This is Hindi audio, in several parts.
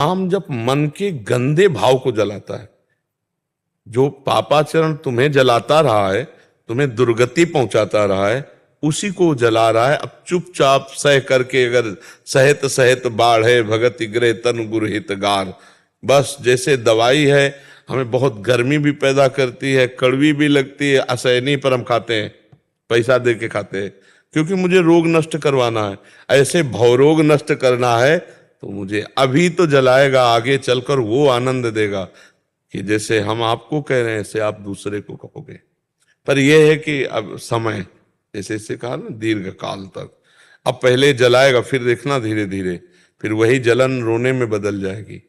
नाम जब मन के गंदे भाव को जलाता है, जो पापाचरण तुम्हें जलाता रहा है, तुम्हें दुर्गति पहुंचाता रहा है, उसी को जला रहा है। अब चुपचाप सह करके, अगर सहित सहित बाढ़े भगत गृह तन गुरहित गार, बस जैसे दवाई है, हमें बहुत गर्मी भी पैदा करती है, कड़वी भी लगती है, असहनीय, पर हम खाते हैं, पैसा दे के खाते हैं, क्योंकि मुझे रोग नष्ट करवाना है। ऐसे भवरोग नष्ट करना है तो मुझे अभी तो जलाएगा, आगे चलकर वो आनंद देगा कि जैसे हम आपको कह रहे हैं ऐसे आप दूसरे को कहोगे। पर यह है कि अब समय, जैसे इससे कहा ना, दीर्घ काल तक, अब पहले जलाएगा, फिर देखना धीरे धीरे फिर वही जलन रोने में बदल जाएगी।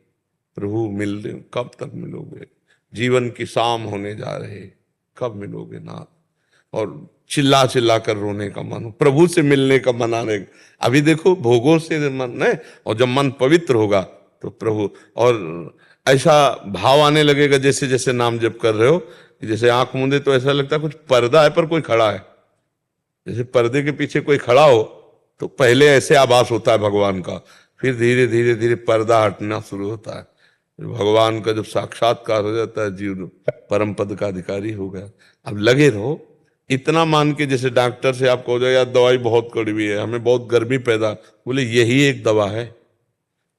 प्रभु मिल, कब तक मिलोगे, जीवन की शाम होने जा रहे, कब मिलोगे नाथ। और चिल्ला चिल्ला कर रोने का मन, प्रभु से मिलने का मन आने। अभी देखो भोगों से मन है, और जब मन पवित्र होगा तो प्रभु, और ऐसा भाव आने लगेगा जैसे जैसे नाम जप कर रहे हो, जैसे आंख मूंदे तो ऐसा लगता है कुछ पर्दा है पर कोई खड़ा है। जैसे पर्दे के पीछे कोई खड़ा हो तो पहले ऐसे आभास होता है भगवान का, फिर धीरे धीरे धीरे पर्दा हटना शुरू होता है। भगवान का जब साक्षात्कार हो जाता है, जीवन परम पद का अधिकारी हो गया। अब लगे रहो, इतना मान के, जैसे डॉक्टर से आप कहो यार दवाई बहुत कड़वी है, हमें बहुत गर्मी पैदा, बोले यही एक दवा है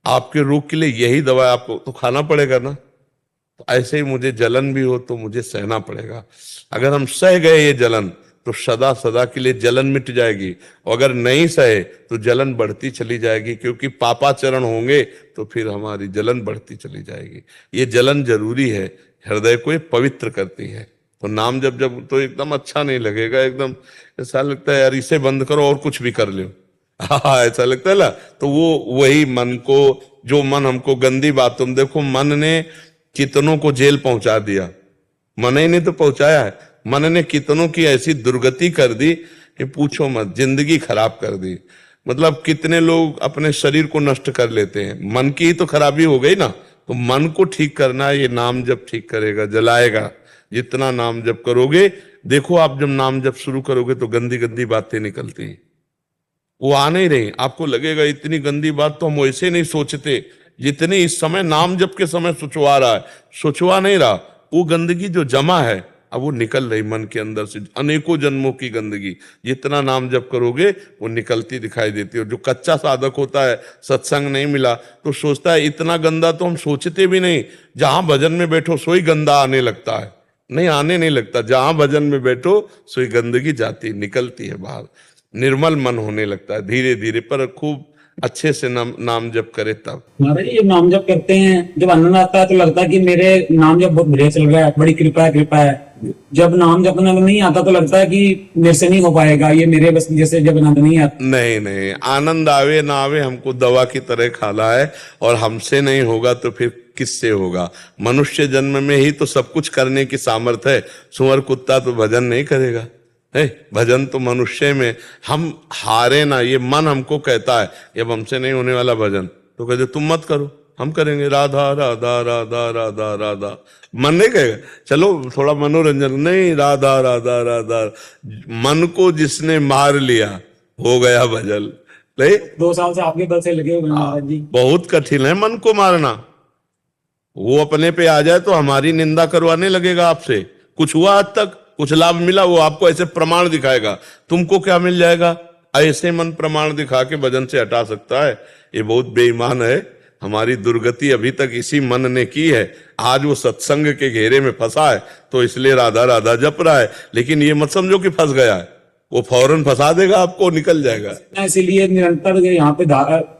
आपके रोग के लिए, यही दवा है, आपको तो खाना पड़ेगा ना। तो ऐसे ही मुझे जलन भी हो तो मुझे सहना पड़ेगा। अगर हम सह गए ये जलन तो सदा सदा के लिए जलन मिट जाएगी, और अगर नहीं सहे तो जलन बढ़ती चली जाएगी, क्योंकि पापाचरण होंगे तो फिर हमारी जलन बढ़ती चली जाएगी। ये जलन जरूरी है, हृदय को ये पवित्र करती है। तो नाम जब जब तो एकदम अच्छा नहीं लगेगा, एकदम ऐसा लगता है यार इसे बंद करो और कुछ भी कर लो, हाँ ऐसा लगता है ना। तो वो वही मन को, जो मन हमको गंदी बात, तुम देखो मन ने कितनों को जेल पहुंचा दिया, मन ही ने तो पहुंचाया है। मन ने कितनों की ऐसी दुर्गति कर दी कि पूछो मत, जिंदगी खराब कर दी। मतलब कितने लोग अपने शरीर को नष्ट कर लेते हैं, मन की ही तो खराबी हो गई ना। तो मन को ठीक करना ये नाम जब ठीक करेगा, जलाएगा। जितना नाम जप करोगे, देखो आप जब नाम जप शुरू करोगे तो गंदी गंदी बातें निकलती हैं, वो आ नहीं रही। आपको लगेगा इतनी गंदी बात तो हम वैसे नहीं सोचते जितनी इस समय नाम जप के समय सोचवा रहा है, सोचवा नहीं रहा। वो गंदगी जो जमा है अब वो निकल रही मन के अंदर से, अनेकों जन्मों की गंदगी जितना नाम जप करोगे वो निकलती दिखाई देती है। और जो कच्चा साधक होता है, सत्संग नहीं मिला तो सोचता है इतना गंदा तो हम सोचते भी नहीं, जहां भजन में बैठो सोई गंदा आने लगता है। नहीं, आने नहीं लगता, जहां भजन में बैठो सोई गंदगी जाती निकलती है बाहर, निर्मल मन होने लगता है धीरे धीरे। पर खूब अच्छे से नाम जप करे तब। महाराज ये नाम जप करते हैं, जब आनंद आता है तो लगता है कि मेरे नाम जप बहुत बढ़िया चल रहा है, बड़ी कृपा है कृपा है। जब नाम जप नहीं आता तो लगता है कि मेरे से नहीं हो पाएगा, ये मेरे बस जैसे जब आनंद नहीं आता। नहीं नहीं, आनंद आवे ना आवे हमको दवा की तरह खाना है, और हमसे नहीं होगा तो फिर किससे होगा। मनुष्य जन्म में ही तो सब कुछ करने की सामर्थ्य है, सुअर कुत्ता तो भजन नहीं करेगा है। भजन तो मनुष्य में, हम हारे ना, ये मन हमको कहता है अब हमसे नहीं होने वाला भजन, तो कहते तुम मत करो, हम करेंगे, राधा राधा राधा राधा राधा। मन नहीं कहेगा चलो थोड़ा मनोरंजन, नहीं, राधा राधा राधा। मन को जिसने मार लिया हो गया भजन। नहीं, 2 साल से आपके बल से लगे हुए महाराज जी। बहुत कठिन है मन को मारना। वो अपने पे आ जाए तो हमारी निंदा करवाने लगेगा आपसे। कुछ हुआ आज तक, कुछ लाभ मिला, वो आपको ऐसे प्रमाण दिखाएगा, तुमको क्या मिल जाएगा। ऐसे मन प्रमाण दिखा के भजन से हटा सकता है, ये बहुत बेईमान है। हमारी दुर्गति अभी तक इसी मन ने की है। आज वो सत्संग के घेरे में फंसा है तो इसलिए राधा राधा जप रहा है, लेकिन ये मत समझो कि फंस गया है, वो फौरन फंसा देगा आपको, निकल जाएगा। इसीलिए निरंतर यहाँ पे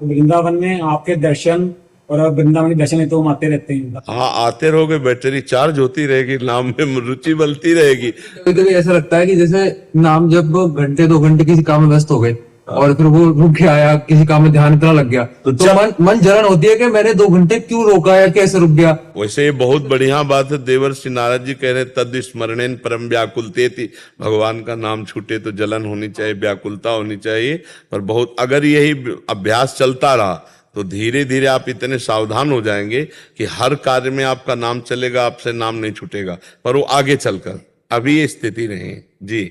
वृंदावन में आपके दर्शन और वृंदावन के दर्शन तो हम आते रहते हैं। हाँ, आते रहोगे, बैटरी चार्ज होती रहेगी, नाम में रुचि बनती रहेगी। कभी कभी ऐसा लगता है कि जैसे नाम जब घंटे 2 घंटे किसी काम में व्यस्त हो गए और फिर वो रुक के आया, किसी काम में ध्यान इतना लग गया तो मन जलन होती है कि मैंने 2 घंटे क्यों रोका या कैसे रुक गया। वैसे ये बहुत बढ़िया बात है, देवर्षि नारद जी कह रहे तद स्मरणेन परम व्याकुलते थी। भगवान का नाम छूटे तो जलन होनी चाहिए, व्याकुलता होनी चाहिए। पर बहुत अगर यही अभ्यास चलता रहा तो धीरे धीरे आप इतने सावधान हो जाएंगे कि हर कार्य में आपका नाम चलेगा, आपसे नाम नहीं छूटेगा। पर वो आगे चलकर, अभी ये स्थिति नहीं है जी।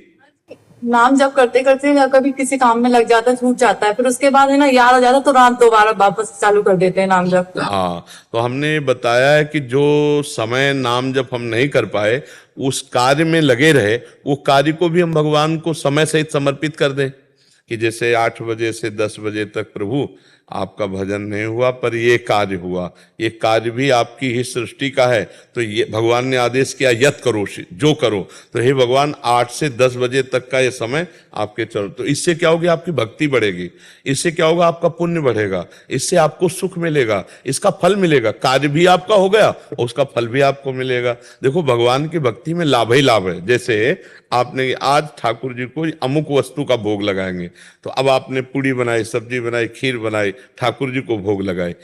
नाम जब करते करते कभी किसी काम में लग जाता है, छूट जाता है, फिर उसके बाद है ना याद आ जाता है तो रात दोबारा वापस चालू कर देते हैं नाम जप। हाँ, तो हमने बताया है कि जो समय नाम जब हम नहीं कर पाए, उस कार्य में लगे रहे, वो कार्य को भी हम भगवान को समय सहित समर्पित कर दें। कि जैसे 8 बजे से 10 बजे तक प्रभु आपका भजन नहीं हुआ, पर ये कार्य हुआ, ये कार्य भी आपकी ही सृष्टि का है, तो ये भगवान ने आदेश किया यत करो, जो करो, तो हे भगवान 8 से 10 बजे तक का ये समय आपके चरण। तो इससे क्या होगी, आपकी भक्ति बढ़ेगी, इससे क्या होगा, आपका पुण्य बढ़ेगा, इससे आपको सुख मिलेगा, इसका फल मिलेगा, कार्य भी आपका हो गया और उसका फल भी आपको मिलेगा। देखो भगवान की भक्ति में लाभ ही लाभ है। जैसे आपने आज ठाकुर जी को अमुक वस्तु का भोग लगाएंगे, तो अब आपने पूड़ी बनाई, सब्जी बनाई, खीर बनाई, ठाकुर जी को भोग लगाए।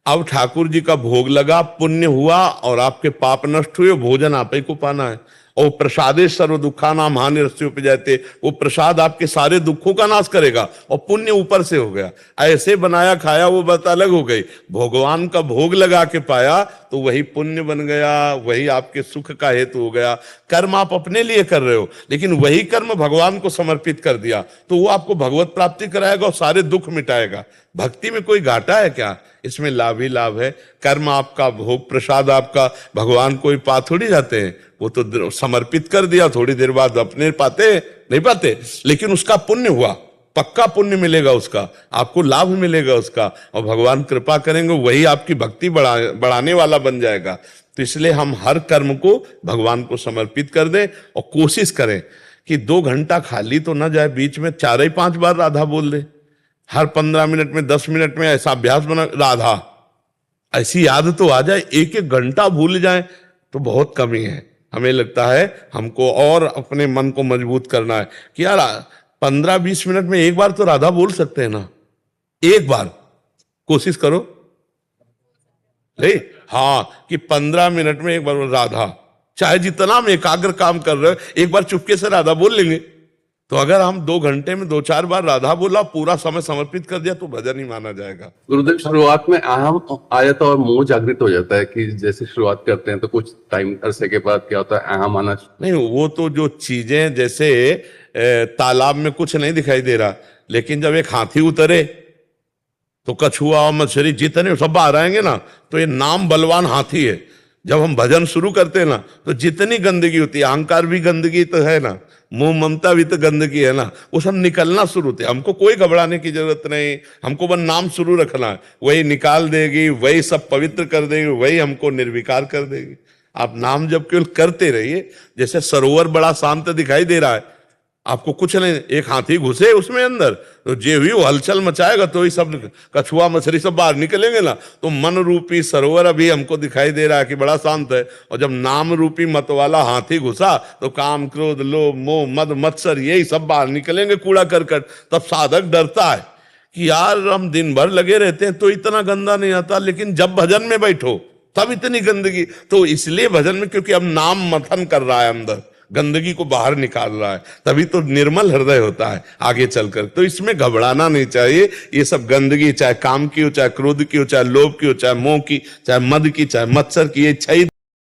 अब ठाकुर जी का भोग लगा, पुण्य हुआ और आपके पाप नष्ट हुए, भोजन आप ही को पाना है। और प्रसादे सर्व दुखा नाम हानि रस्ते पे जाते, वो प्रसाद आपके सारे दुखों का नाश करेगा और पुण्य ऊपर से हो गया। ऐसे बनाया खाया वो बात अलग हो गई, भगवान का भोग लगा के पाया तो वही पुण्य बन गया, वही आपके सुख का हेतु हो गया। कर्म आप अपने लिए कर रहे हो, लेकिन वही कर्म भगवान को समर्पित कर दिया तो वो आपको भगवत प्राप्ति कराएगा और सारे दुख मिटाएगा। भक्ति में कोई घाटा है क्या, इसमें लाभ ही लाभ है। कर्म आपका, भोग प्रसाद आपका, भगवान कोई पा थोड़ी जाते हैं, वो तो समर्पित कर दिया, थोड़ी देर बाद अपने पाते नहीं पाते, लेकिन उसका पुण्य हुआ, पक्का पुण्य मिलेगा, उसका आपको लाभ मिलेगा उसका, और भगवान कृपा करेंगे, वही आपकी भक्ति बढ़ाने वाला बन जाएगा। तो इसलिए हम हर कर्म को भगवान को समर्पित कर दें और कोशिश करें कि 2 घंटा खाली तो ना जाए, बीच में 4 या 5 बार राधा बोल दे, हर 15 मिनट में 10 मिनट में ऐसा अभ्यास बना, राधा ऐसी याद तो आ जाए। 1-1 घंटा भूल जाए तो बहुत कमी है। हमें लगता है हमको और अपने मन को मजबूत करना है कि यार 15-20 मिनट में एक बार तो राधा बोल सकते हैं ना, एक बार कोशिश करो नहीं, हाँ, कि 15 मिनट में एक बार राधा, चाहे जितना हम एकाग्र काम कर रहे हो, एक बार चुपके से राधा बोल लेंगे। तो अगर हम 2 घंटे में 2-4 बार राधा बोला, पूरा समय समर्पित कर दिया, तो भजन ही माना जाएगा। गुरुदेव, शुरुआत में अहम आ जाता है और मोह जागृत हो जाता है कि जैसे शुरुआत करते हैं तो कुछ टाइम अरसे के बाद क्या होता है, अहम आना नहीं, वो तो जो चीजें, जैसे तालाब में कुछ नहीं दिखाई दे रहा, लेकिन जब एक हाथी उतरे तो कछुआ और मछली जितने सब बाहर आएंगे ना, तो ये नाम बलवान हाथी है। जब हम भजन शुरू करते हैं ना, तो जितनी गंदगी होती है, अहंकार भी गंदगी तो है ना, मोह ममता भी तो गंदगी है ना, वो सब निकलना शुरू होते। हमको कोई घबराने की जरूरत नहीं, हमको बस नाम शुरू रखना है, वही निकाल देगी, वही सब पवित्र कर देगी, वही हमको निर्विकार कर देगी। आप नाम जब केवल करते रहिए, जैसे सरोवर बड़ा शांत दिखाई दे रहा है, आपको कुछ नहीं, एक हाथी घुसे उसमें अंदर, तो जे हुई वो हलचल मचाएगा, तो ये सब कछुआ मछली सब बाहर निकलेंगे ना, तो मन रूपी सरोवर अभी हमको दिखाई दे रहा है कि बड़ा शांत है। और जब नाम रूपी मत वाला हाथी घुसा, तो काम क्रोध लोभ मोह मद मत्सर यही सब बाहर निकलेंगे, कूड़ा करकट। तब साधक डरता है कि यार हम दिन भर लगे रहते हैं तो इतना गंदा नहीं आता, लेकिन जब भजन में बैठो तब इतनी गंदगी। तो इसलिए भजन में, क्योंकि अब नाम मथन कर रहा है, अंदर गंदगी को बाहर निकाल रहा है, तभी तो निर्मल हृदय होता है आगे चलकर। तो इसमें घबराना नहीं चाहिए। ये सब गंदगी, चाहे काम की हो, चाहे क्रोध की हो, चाहे लोभ की हो, चाहे मोह की, चाहे मद की, चाहे मत्सर की, ये इच्छा ही